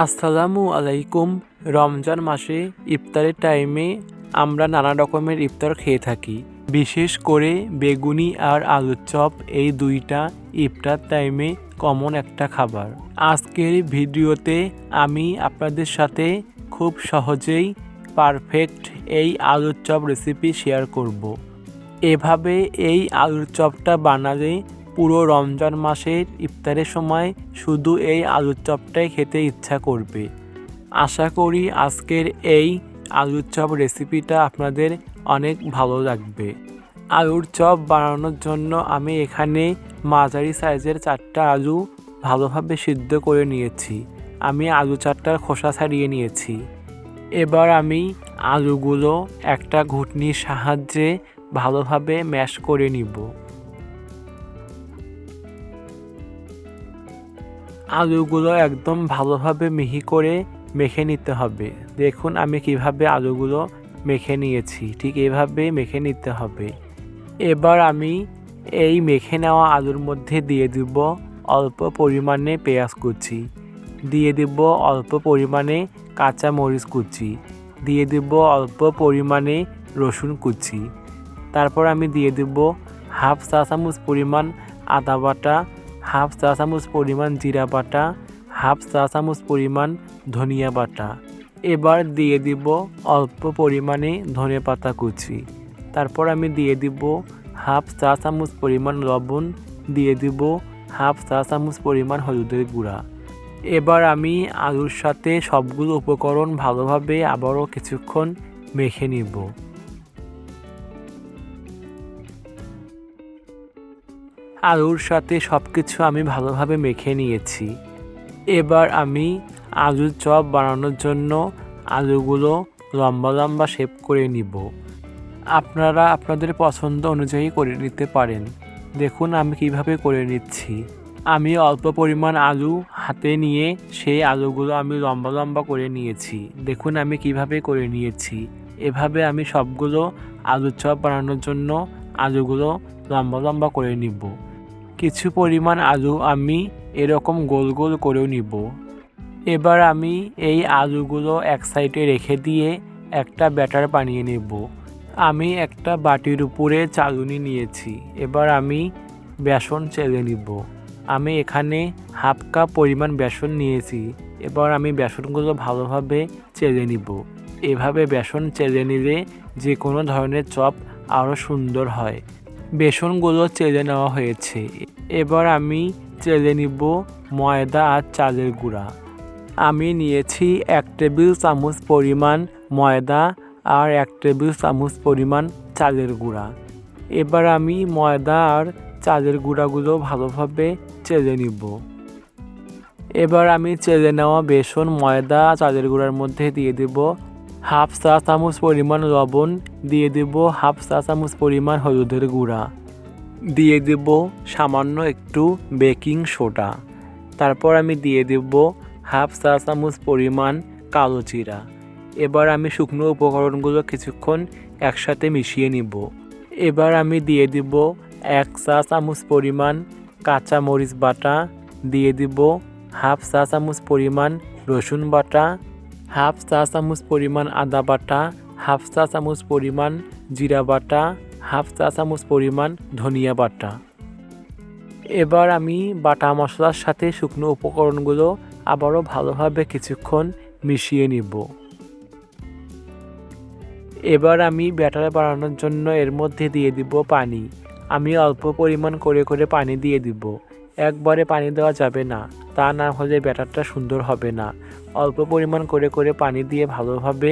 আসসালামু আলাইকুম। রমজান মাসে ইফতারের টাইমে আমরা নানা রকমের ইফতার খেয়ে থাকি। বিশেষ করে বেগুনি আর আলুর চপ এই দুইটা ইফতার টাইমে কমন একটা খাবার। আজকের ভিডিওতে আমি আপনাদের সাথে খুব সহজেই পারফেক্ট এই আলুর চপ রেসিপি শেয়ার করব। এভাবে এই আলুর চপটা বানালে পুরো রমজান মাসের ইফতারের সময় শুধু এই আলুর চপটাই খেতে ইচ্ছা করবে। আশা করি আজকের এই আলুর চপ রেসিপিটা আপনাদের অনেক ভালো লাগবে। আলুর চপ বানানোর জন্য আমি এখানে মাঝারি সাইজের 4টা আলু ভালোভাবে সিদ্ধ করে নিয়েছি। আমি আলু 4টার খোসা ছাড়িয়ে নিয়েছি। এবার আমি আলুগুলো একটা ঘুটনির সাহায্যে ভালোভাবে ম্যাশ করে নিব। আলুগুলো একদম ভালোভাবে মিহি করে মেখে নিতে হবে। দেখুন আমি কিভাবে আলুগুলো মেখে নিয়েছি, ঠিক এভাবে মেখে নিতে হবে। এবার আমি এই মেখে নেওয়া আলুর মধ্যে দিয়ে দিব অল্প পরিমাণে পেঁয়াজ কুচি, দিয়ে দিব অল্প পরিমাণে কাঁচা মরিচ কুচি, দিয়ে দিব অল্প পরিমাণে রসুন কুচি। তারপর আমি দিয়ে দিব হাফ চা চামচ পরিমাণ আদা বাটা, হাফ চা চামচ পরিমাণ জিরা বাটা, হাফ চা চামচ পরিমাণ ধনিয়া বাটা। এবার দিয়ে দিব অল্প পরিমাণে ধনেপাতা কুচি। তারপর আমি দিয়ে দিব হাফ চা চামচ পরিমাণ লবণ, দিয়ে দিব হাফ চা চামচ পরিমাণ হলুদের গুঁড়া। এবার আমি আলুর সাথে সবগুলো উপকরণ ভালোভাবে আবারও কিছুক্ষণ মেখে নিব। আলুর সাথে সব কিছু আমি ভালোভাবে মেখে নিয়েছি। এবার আমি আলুর চপ বানানোর জন্য আলুগুলো লম্বা লম্বা শেপ করে নিব। আপনারা আপনাদের পছন্দ অনুযায়ী করে নিতে পারেন। দেখুন আমি কিভাবে করে নিচ্ছি। আমি অল্প পরিমাণ আলু হাতে নিয়ে সেই আলুগুলো আমি লম্বা লম্বা করে নিয়েছি। দেখুন আমি কিভাবে করে নিয়েছি। এভাবে আমি সবগুলো আলুর চপ বানানোর জন্য আলুগুলো লম্বা লম্বা করে নিব। কিছু পরিমাণ আলু আমি এরকম গোল গোল করেও নিব। এবার আমি এই আলুগুলো এক সাইডে রেখে দিয়ে একটা ব্যাটার বানিয়ে নেব। আমি একটা বাটির উপরে চালুনি নিয়েছি। এবার আমি বেসন চেলে নিব। আমি এখানে হাফ কাপ পরিমাণ বেসন নিয়েছি। এবার আমি বেসনগুলো ভালোভাবে চেলে নিব। এভাবে বেসন চেলে নিলে যে কোনো ধরনের চপ আরও সুন্দর হয়। বেসনগুলো চেলে নেওয়া হয়েছে। এবার আমি চেলে নিব ময়দা আর চালের গুঁড়া। আমি নিয়েছি 1 টেবিল চামচ পরিমাণ ময়দা আর 1 টেবিল চামচ পরিমাণ চালের গুঁড়া। এবার আমি ময়দা আর চালের গুঁড়াগুলো ভালোভাবে চেলে নিব। এবার আমি চেলে নেওয়া বেসন, ময়দা, চালের গুঁড়ার মধ্যে দিয়ে দেব হাফ চা চামচ পরিমাণ লবণ, দিয়ে দেব হাফ চা চামচ পরিমাণ হলুদের গুঁড়া, দিয়ে দেব সামান্য একটু বেকিং সোডা। তারপর আমি দিয়ে দেব হাফ চা চামচ পরিমাণ কালো জিরা। এবার আমি শুকনো উপকরণগুলো কিছুক্ষণ একসাথে মিশিয়ে নিব। এবার আমি দিয়ে দেব 1 চা চামচ পরিমাণ কাঁচা মরিচ বাটা, দিয়ে দেব হাফ চা চামচ পরিমাণ রসুন বাটা, হাফ চা চামচ পরিমাণ আদা বাটা, হাফ চা চামচ পরিমাণ জিরা বাটা, হাফ চা চামচ পরিমাণ ধনিয়া বাটা। এবার আমি বাটা মশলার সাথে শুকনো উপকরণগুলো আবারও ভালোভাবে কিছুক্ষণ মিশিয়ে নিব। এবার আমি ব্যাটার বানানোর জন্য এর মধ্যে দিয়ে দিব পানি। আমি অল্প পরিমাণ করে করে পানি দিয়ে দিব। একবারে পানি দেওয়া যাবে না, তা না হলে ব্যাটারটা সুন্দর হবে না। অল্প পরিমাণ করে করে পানি দিয়ে ভালোভাবে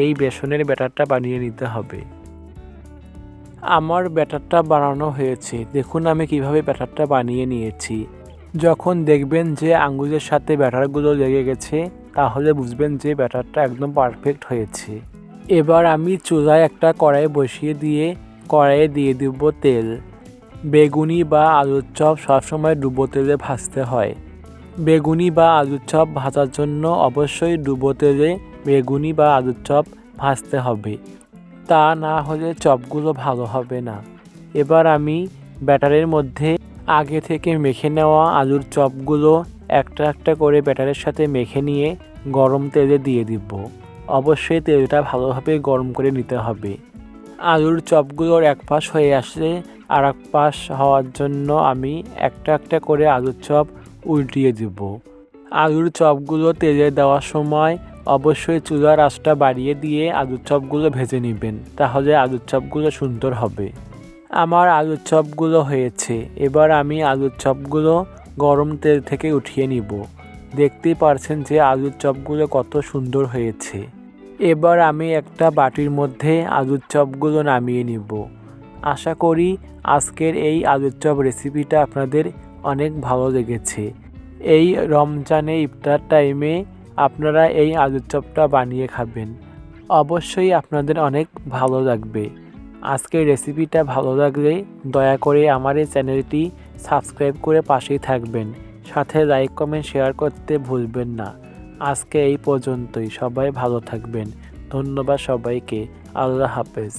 এই বেসনের ব্যাটারটা বানিয়ে নিতে হবে। আমার ব্যাটারটা বানানো হয়েছে। দেখুন আমি কিভাবে ব্যাটারটা বানিয়ে নিয়েছি। যখন দেখবেন যে আঙ্গুলের সাথে ব্যাটারগুলো লেগে গেছে, তাহলে বুঝবেন যে ব্যাটারটা একদম পারফেক্ট হয়েছে। এবার আমি চুলায় একটা কড়াই বসিয়ে দিয়ে কড়াইয়ে দিয়ে দেব তেল। বেগুনি বা আলুর চপ সবসময় ডুবো তেলে ভাজতে হয়। বেগুনি বা আলুর চপ ভাজার জন্য অবশ্যই ডুবো তেলে বেগুনি বা আলুর চপ ভাজতে হবে, তা না হলে চপগুলো ভালো হবে না। এবার আমি ব্যাটারের মধ্যে আগে থেকে মেখে নেওয়া আলুর চপগুলো একটা একটা করে ব্যাটারের সাথে মেখে নিয়ে গরম তেলে দিয়ে দিব। অবশ্যই তেলটা ভালোভাবে গরম করে নিতে হবে। আলুর চপগুলোর এক পাশ হয়ে আসলে আর এক পাশ হওয়ার জন্য আমি একটা একটা করে আলুর চপ উল্টিয়ে দিব। আলুর চপগুলো তেলে দেওয়ার সময় অবশ্যই চুলার আঁচটা বাড়িয়ে দিয়ে আলুর চপগুলো ভেজে নেবেন, তাহলে আলুর চপগুলো সুন্দর হবে। আমার আলুর চপগুলো হয়েছে, এবার আমি আলুর চপগুলো গরম তেল থেকে উঠিয়ে নিব। দেখতেই পারছেন যে আলুর চপগুলো কত সুন্দর হয়েছে। এবার আমি একটা বাটির মধ্যে আলুর চপগুলো নামিয়ে নিব। আশা করি আজকের এই আলুর চপ রেসিপিটা আপনাদের অনেক ভালো লেগেছে। এই রমজানে ইফতার টাইমে আপনারা এই আলুর চপটা বানিয়ে খাবেন, অবশ্যই আপনাদের অনেক ভালো লাগবে। আজকের রেসিপিটা ভালো লাগলে দয়া করে আমার এই চ্যানেলটি সাবস্ক্রাইব করে পাশেই থাকবেন, সাথে লাইক কমেন্ট শেয়ার করতে ভুলবেন না। আজকে এই পর্যন্তই, সবাই ভালো থাকবেন। ধন্যবাদ সবাইকে। আল্লাহ হাফেজ।